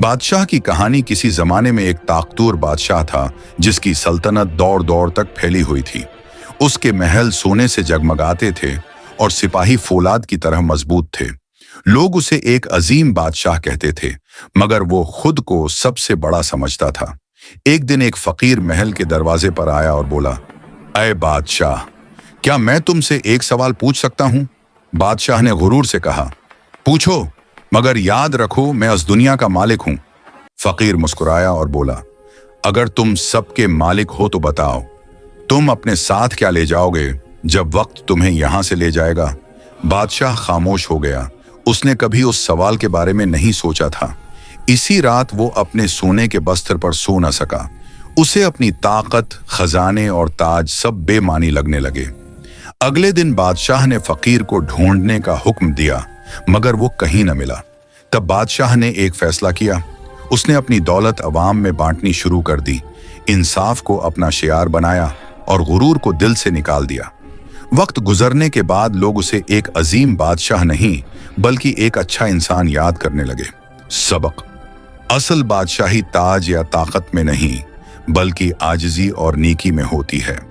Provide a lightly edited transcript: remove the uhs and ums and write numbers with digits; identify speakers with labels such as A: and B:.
A: बादशाह की कहानी किसी जमाने में एक ताकतवर बादशाह था जिसकी सल्तनत दौड़ दौड़ तक फैली हुई थी। उसके महल सोने से जगमगाते थे और सिपाही फौलाद की तरह मजबूत थे। लोग उसे एक अजीम बादशाह कहते थे, मगर वो खुद को सबसे बड़ा समझता था। एक दिन एक फकीर महल के दरवाजे पर आया और बोला, अय बादशाह, क्या मैं तुमसे एक सवाल पूछ सकता हूं? बादशाह ने गुरूर से कहा, पूछो, मगर याद रखो मैं इस दुनिया का मालिक हूं। फकीर मुस्कुराया और बोला, अगर तुम सबके मालिक हो तो बताओ, तुम अपने साथ क्या ले जाओगे जब वक्त तुम्हें यहां से ले जाएगा? बादशाह खामोश हो गया। उसने कभी उस सवाल के बारे में नहीं सोचा था। इसी रात वो अपने सोने के बस्तर पर सो न सका। उसे अपनी ताकत, खजाने और ताज सब बेमानी लगने लगे। अगले दिन बादशाह ने फकीर को ढूंढने का हुक्म दिया, मगर वो कहीं न मिला। तब बादशाह ने एक फैसला किया। उसने अपनी दौलत अवाम में बांटनी शुरू कर दी, इंसाफ को अपना शियार बनाया और गुरूर को दिल से निकाल दिया। वक्त गुजरने के बाद लोग उसे एक अजीम बादशाह नहीं बल्कि एक अच्छा इंसान याद करने लगे। सबक: असल बादशाही ताज या ताकत में नहीं बल्कि आजिजी और नेकी में होती है।